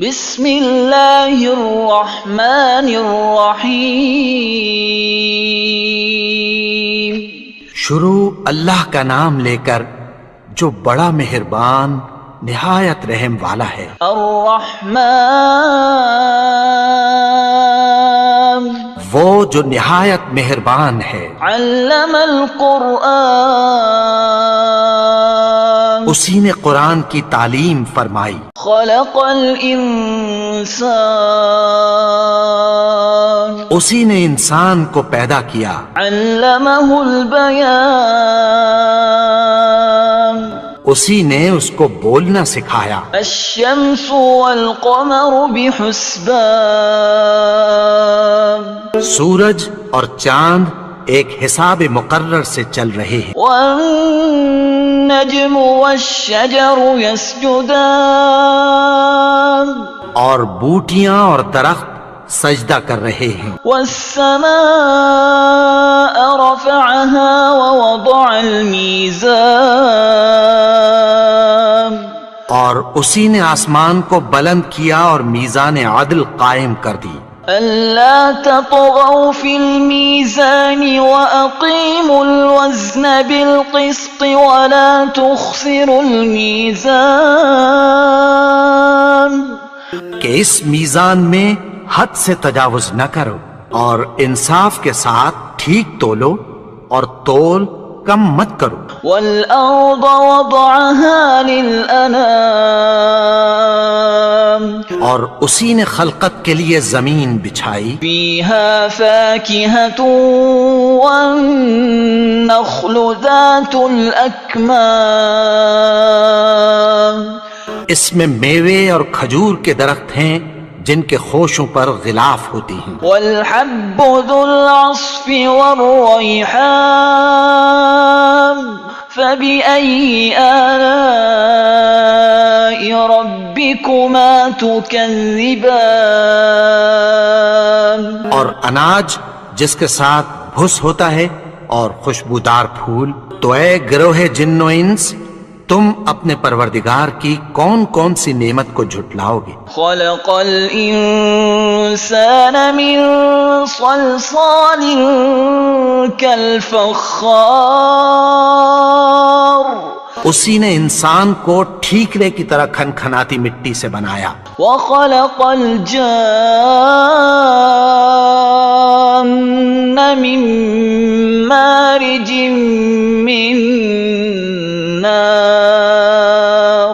بسم اللہ الرحمن الرحیم۔ شروع اللہ کا نام لے کر جو بڑا مہربان نہایت رحم والا ہے۔ الرحمن وہ جو نہایت مہربان ہے۔ علم القرآن اسی نے قرآن کی تعلیم فرمائی۔ خلق الانسان اسی نے انسان کو پیدا کیا۔ علمہ البیان اسی نے اس کو بولنا سکھایا۔ الشمس والقمر بحسبان سورج اور چاند ایک حساب مقرر سے چل رہے ہیں۔ والنجم والشجر يسجدان اور بوٹیاں اور درخت سجدہ کر رہے ہیں۔ والسماء رفعها ووضع الميزان اور اسی نے آسمان کو بلند کیا اور میزان عدل قائم کر دی۔ ألا تطغوا في الميزان وأقيموا الوزن بالقسط ولا تخسروا الميزان کہ اس میزان میں حد سے تجاوز نہ کرو اور انصاف کے ساتھ ٹھیک تولو اور تول کم مت کرو۔ والأرض وضعها للأنام اور اسی نے خلقت کے لیے زمین بچھائی۔ فيها فاكهة والنخل ذات الأكمام اس میں میوے اور کھجور کے درخت ہیں جن کے خوشوں پر غلاف ہوتی ہیں۔ والحب ذو العصف والريحان فبأي آلاء ربكما تكذبان اور اناج جس کے ساتھ بھس ہوتا ہے اور خوشبودار پھول، تو اے گروہ جن و انس، تم اپنے پروردگار کی کون کون سی نعمت کو جھٹلاؤ گے؟ خلق الإنسان من صلصال كالفخار اسی نے انسان کو ٹھیکرے کی طرح کھنکھناتی مٹی سے بنایا۔ وخلق الجان من مارج من نار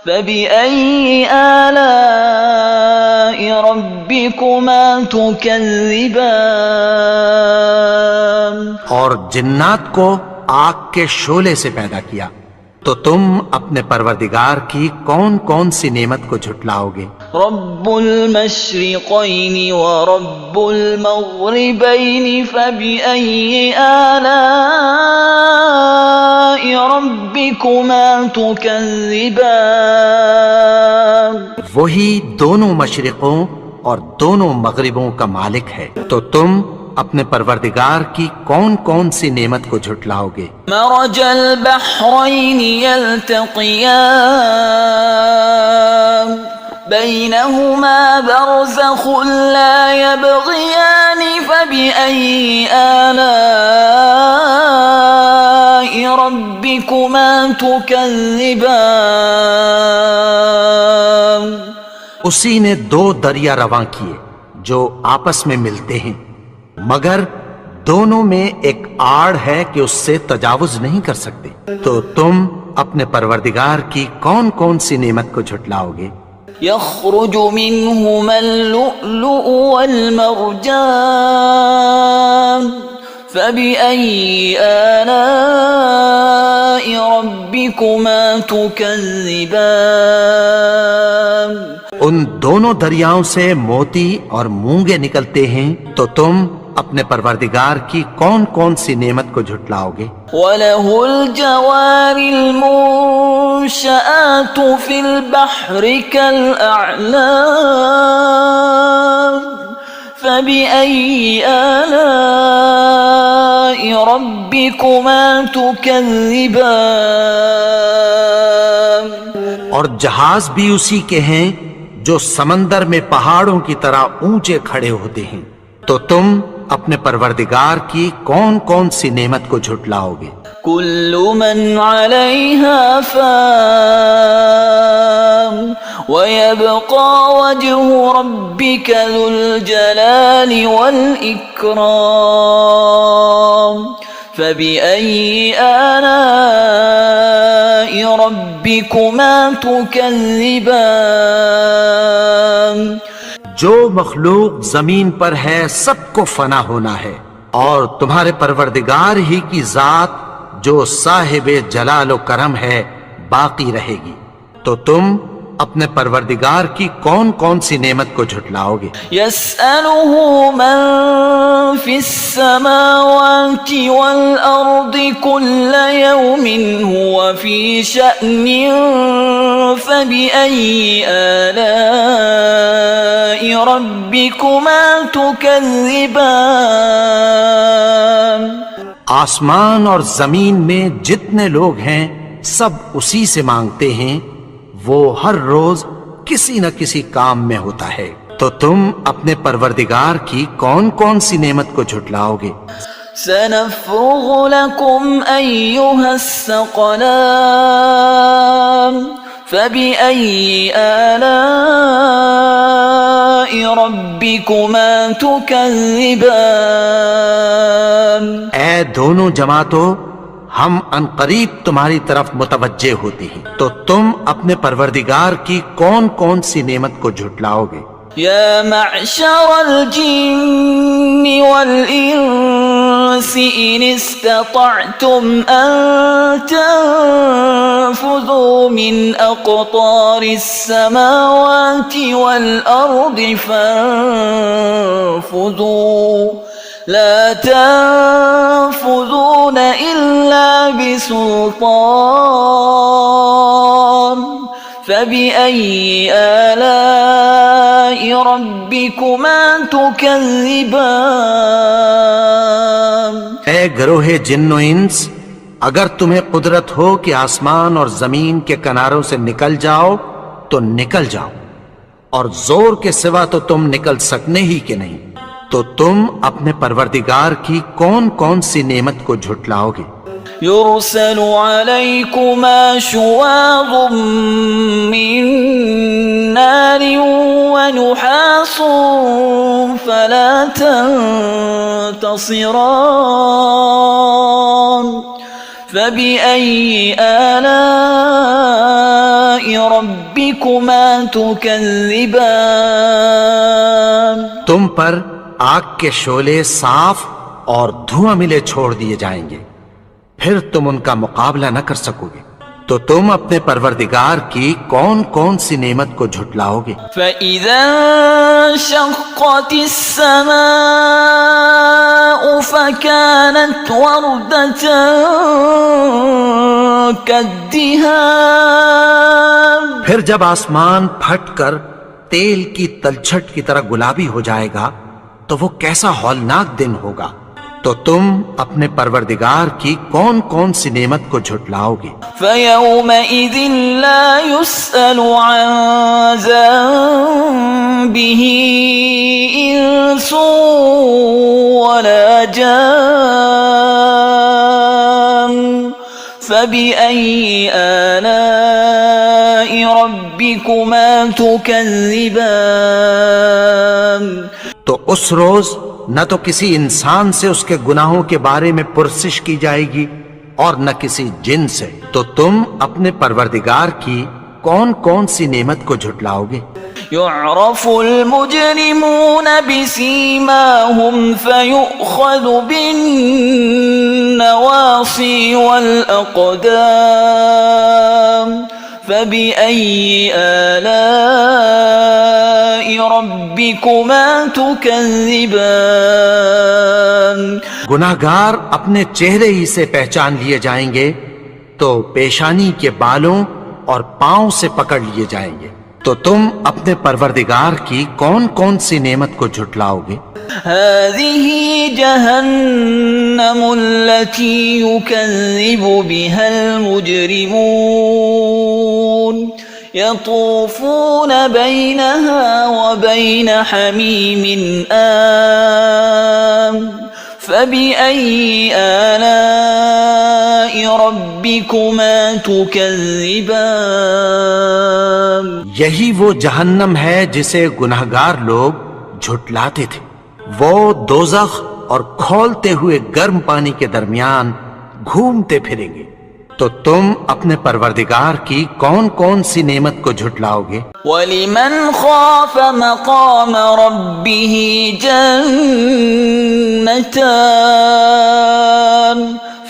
فبأي آلاء ربكما تكذبان اور جنات کو آگ کے شعلے سے پیدا کیا، تو تم اپنے پروردگار کی کون کون سی نعمت کو جھٹلاؤ گے؟ رب المشرقین ورب المغربین فبأي آلاء ربكما تكذبان وہی دونوں مشرقوں اور دونوں مغربوں کا مالک ہے، تو تم اپنے پروردگار کی کون کون سی نعمت کو جھٹلاؤ گے؟ مرج البحرین یلتقیان بینہما برزخ لا یبغیان فبأي آلاء ربکما تکذبان اسی نے دو دریا رواں کیے جو آپس میں ملتے ہیں، مگر دونوں میں ایک آڑ ہے کہ اس سے تجاوز نہیں کر سکتے، تو تم اپنے پروردگار کی کون کون سی نعمت کو جھٹلاؤ گے؟ يخرج منهما اللؤلؤ والمرجان فبأي آلاء ربكما تكذبان ان دونوں دریاؤں سے موتی اور مونگے نکلتے ہیں، تو تم اپنے پروردگار کی کون کون سی نعمت کو جھٹلاؤ گے؟ وَلَهُ الْجَوَارِ الْمُنشَآتُ فِي الْبَحْرِ كَالْأَعْلَامِ فَبِأَيِّ آلَاءِ رَبِّكُمَا تُكَذِّبَانِ اور جہاز بھی اسی کے ہیں جو سمندر میں پہاڑوں کی طرح اونچے کھڑے ہوتے ہیں، تو تم اپنے پروردگار کی کون کون سی نعمت کو جھٹلاؤ گے؟ كل من عليها فان ويبقى وجه ربك ذو الجلال والإكرام فبأي آلاء ربكما تكذبان؟ جو مخلوق زمین پر ہے سب کو فنا ہونا ہے، اور تمہارے پروردگار ہی کی ذات جو صاحب جلال و کرم ہے باقی رہے گی، تو تم اپنے پروردگار کی کون کون سی نعمت کو جھٹلاؤ گے؟ يسأله من في السماوات والأرض كل يوم هو في شأن فبأي آلاء ربكما تكذبان؟ آسمان اور زمین میں جتنے لوگ ہیں سب اسی سے مانگتے ہیں، وہ ہر روز کسی نہ کسی کام میں ہوتا ہے، تو تم اپنے پروردگار کی کون کون سی نعمت کو جھٹلاؤ گے؟ سنفرغ لكم أيها الثقلان فبأي آلاء ربكما تكذبان؟ اے دونوں جماعتوں، ہم عنقریب تمہاری طرف متوجہ ہوتے ہیں، تو تم اپنے پروردگار کی کون کون سی نعمت کو جھٹلاؤ گے؟ يا معشر الجن والإنس إن استطعتم أن تنفذوا من أقطار السماوات والأرض فانفذوا لا تنفذون إلا بسلطان فبأي آلاء ربكما تكذبان؟ اے گروہ جن و انس، اگر تمہیں قدرت ہو کہ آسمان اور زمین کے کناروں سے نکل جاؤ تو نکل جاؤ، اور زور کے سوا تو تم نکل سکنے ہی کہ نہیں، تو تم اپنے پروردگار کی کون کون سی نعمت کو جھٹلاؤ گے؟ يرسل عليكما شواظ من نار ونحاس فلا تنتصران فبأي آلاء ربكما تكذبان؟ تم پر آگ کے شعلے صاف اور دھواں ملے چھوڑ دیے جائیں گے، پھر تم ان کا مقابلہ نہ کر سکو گے، تو تم اپنے پروردگار کی کون کون سی نعمت کو جھٹلاؤ گے؟ فَإِذَا انشَقَّتِ السَّمَاءُ فَكَانَتْ وَرْدَةً كَالدِّهَانِ، پھر جب آسمان پھٹ کر تیل کی تلچھٹ کی طرح گلابی ہو جائے گا تو وہ کیسا ہولناک دن ہوگا، تو تم اپنے پروردگار کی کون کون سی نعمت کو جھٹلاؤ گے؟ فَيَوْمَئِذٍ لَا يُسْأَلُ عَنْ ذَنبِهِ إِنسٌ وَلَا جَانٌ فَبِأَيِّ آلَاءِ رَبِّكُمَا تُكَذِّبَانِ؟ تو اس روز نہ تو کسی انسان سے اس کے گناہوں کے بارے میں پرسش کی جائے گی اور نہ کسی جن سے، تو تم اپنے پروردگار کی کون کون سی نعمت کو جھٹلاؤ گے؟ يعرف المجرمون بسيماهم فيؤخذ بالنواصي والأقدام فبأي آلاء ربكما تكذبان؟ گناہگار اپنے چہرے ہی سے پہچان لیے جائیں گے تو پیشانی کے بالوں اور پاؤں سے پکڑ لیے جائیں گے، تو تم اپنے پروردگار کی کون کون سی نعمت کو جھٹلاؤ گے؟ هذه جهنم التي يكذب بها المجرمون يطوفون بينها وبين حميم آن فبأي آلاء ربكما تكذبان یہی وہ جہنم ہے جسے گنہگار لوگ جھٹلاتے تھے. وہ دوزخ اور کھولتے ہوئے گرم پانی کے درمیان گھومتے پھریں گے. تو تم اپنے پروردگار کی کون کون سی نعمت کو جھٹلاؤ گے؟ وَلِمَنْ خَافَ مَقَامَ رَبِّهِ جَنَّتَانِ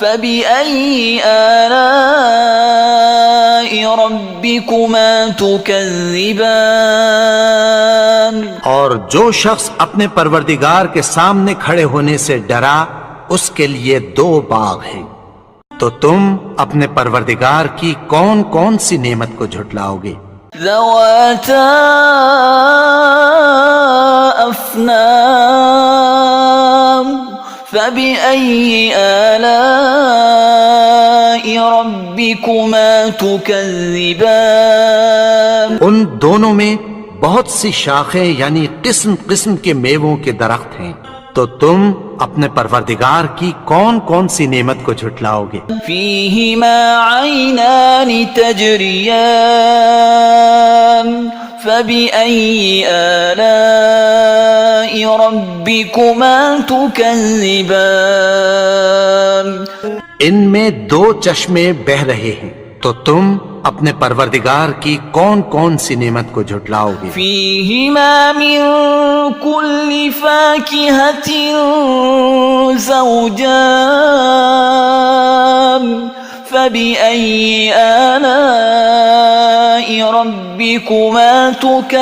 فَبِأَيِّ آلَاءِ رَبِّكُمَا تُكَذِّبَانِ اور جو شخص اپنے پروردگار کے سامنے کھڑے ہونے سے ڈرا اس کے لیے 2 باغ ہیں. تو تم اپنے پروردگار کی کون کون سی نعمت کو جھٹلاؤ گے؟ ذواتا افنان فبأي آلاء ربكما تكذبان ان دونوں میں بہت سی شاخیں یعنی قسم قسم کے میووں کے درخت ہیں. تو تم اپنے پروردگار کی کون کون سی نعمت کو جھٹلاؤ گے؟ فيهما عينان تجريان فبأي آلاء ربكما تكذبان ان میں 2 چشمے بہ رہے ہیں. تو تم اپنے پروردگار کی کون کون سی نعمت کو جھٹلاؤ گے؟ فيهما من كل فاكهة زوجان فبأي آلاء ربكما تكذبان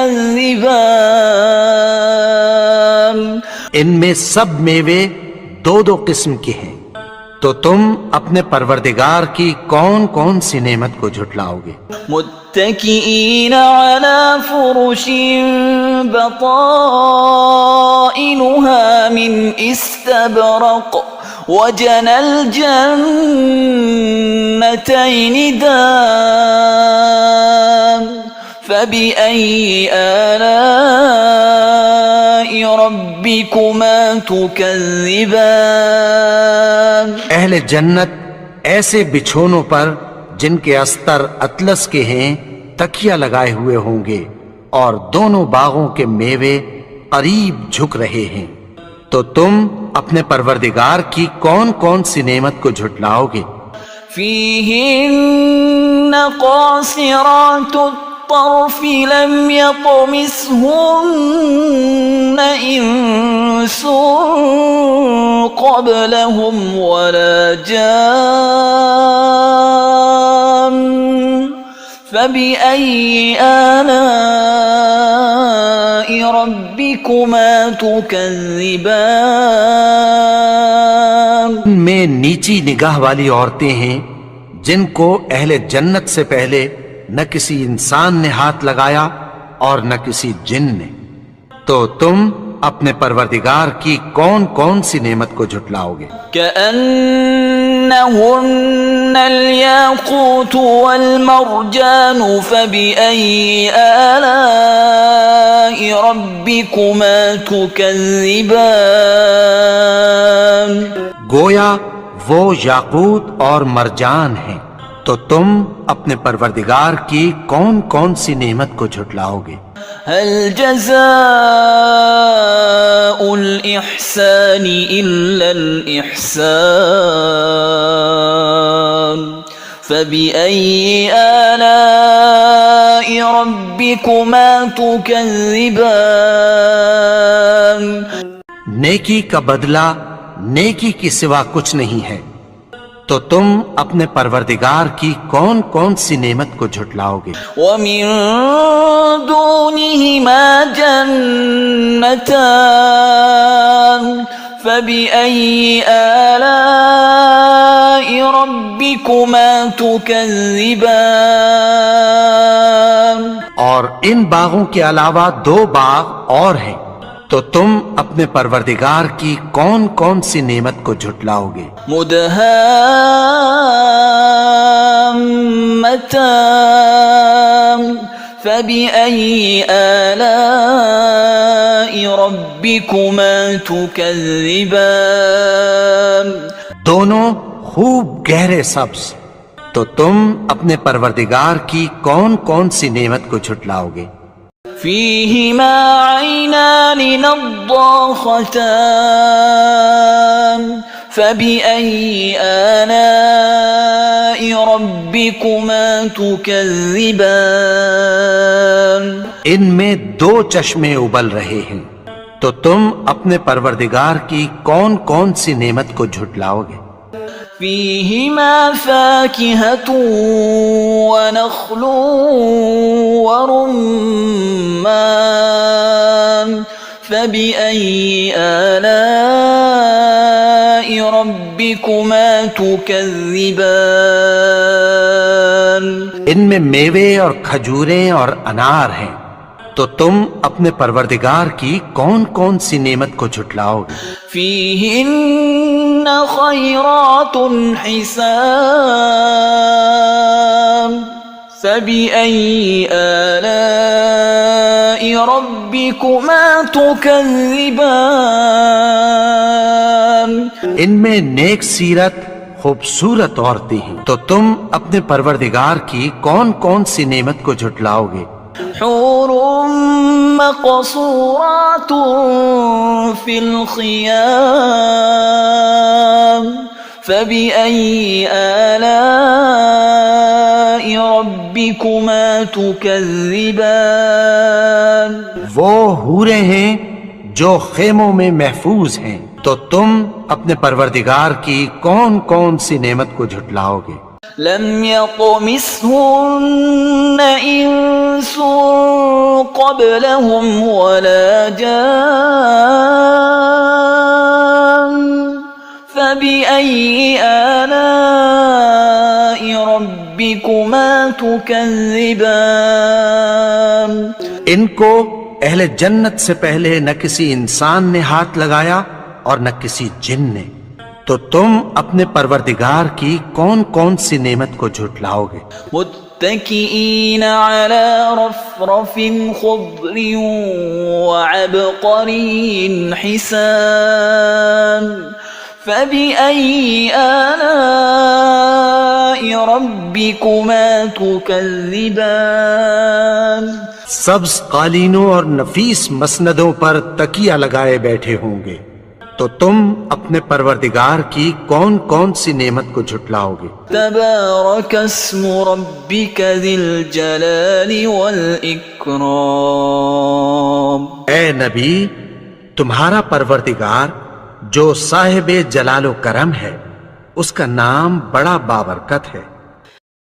ان میں سب میوے 2 قسم کے ہیں. تو تم اپنے پروردگار کی کون کون سی نعمت کو جھٹلاؤ گے؟ متكئين على فرش بطائنها من استبرق وجنى الجنتين دان فبأي آلاء ربكما تكذبان اہل جنت ایسے بچھونوں پر جن کے استر اطلس کے ہیں تکیہ لگائے ہوئے ہوں گے اور دونوں باغوں کے میوے قریب جھک رہے ہیں. تو تم اپنے پروردگار کی کون کون سی نعمت کو جھٹلاؤ گے؟ فيهن قاصرات الطرف لم يطمثهن إنس قبلهم ولا جان فبأي آلاء ربكما تكذبان میں نیچی نگاہ والی عورتیں ہیں جن کو اہل جنت سے پہلے نہ کسی انسان نے ہاتھ لگایا اور نہ کسی جن نے. تو تم اپنے پروردگار کی کون کون سی نعمت کو جھٹلاؤ گے؟ كأنهن الياقوت والمرجان فبأي آلاء ربكما تكذبان گویا وہ یاقوت اور مرجان ہیں. تو تم اپنے پروردگار کی کون کون سی نعمت کو جھٹلاؤ گے؟ هل جزاء الإحسان إلا الإحسان فبأي آلاء ربكما تكذبان نیکی کا بدلہ نیکی کی سوا کچھ نہیں ہے. تو تم اپنے پروردگار کی کون کون سی نعمت کو جھٹلاؤ گے؟ ومن دونهما جنتان فبأي آلاء ربكما تكذبان اور ان باغوں کے علاوہ 2 باغ اور ہیں. تو تم اپنے پروردگار کی کون کون سی نعمت کو جھٹلاؤ گے؟ مدهامتان فبأي آلاء ربكما تكذبان دونوں خوب گہرے سبز، تو تم اپنے پروردگار کی کون کون سی نعمت کو جھٹلاؤ گے؟ فيهما عينان نضاختان فبأي آلاء ربكما تكذبان ان میں دو چشمے ابل رہے ہیں، تو تم اپنے پروردگار کی کون کون سی نعمت کو جھٹلاؤ گے؟ فيهما فاكهة ونخل ورمان فبأي آلاء ربكما تكذبان ان میں میوے اور کھجوریں اور انار ہیں، تو تم اپنے پروردگار کی کون کون سی نعمت کو جھٹلاؤ گے؟ فيهن خيرات حسان فبأي آلاء ربكما تكذبان ان میں نیک سیرت خوبصورت عورتیں ہیں، تو تم اپنے پروردگار کی کون کون سی نعمت کو جھٹلاؤ گے؟ حور مقصورات في الخيام فبأي آلاء ربكما تكذبان وہ حوریں ہیں جو خیموں میں محفوظ ہیں، تو تم اپنے پروردگار کی کون کون سی نعمت کو جھٹلاؤ گے؟ لم يطمثهن إنس قبلهم ولا جان فبأي آلاء ربكما تكذبان ان کو اہل جنت سے پہلے نہ کسی انسان نے ہاتھ لگایا اور نہ کسی جن نے، تو تم اپنے پروردگار کی کون کون سی نعمت کو جھٹلاؤ گے؟ متكئين على رفرف خضر وعبقري حسان فبأي آلاء ربكما تكذبان سبز قالینوں اور نفیس مسندوں پر تکیہ لگائے بیٹھے ہوں گے، تو تم اپنے پروردگار کی کون کون سی نعمت کو جھٹلاؤ گے؟ تبارك اسم ربك ذي الجلال والإكرام اے نبی، تمہارا پروردگار جو صاحب جلال و کرم ہے، اس کا نام بڑا بابرکت ہے۔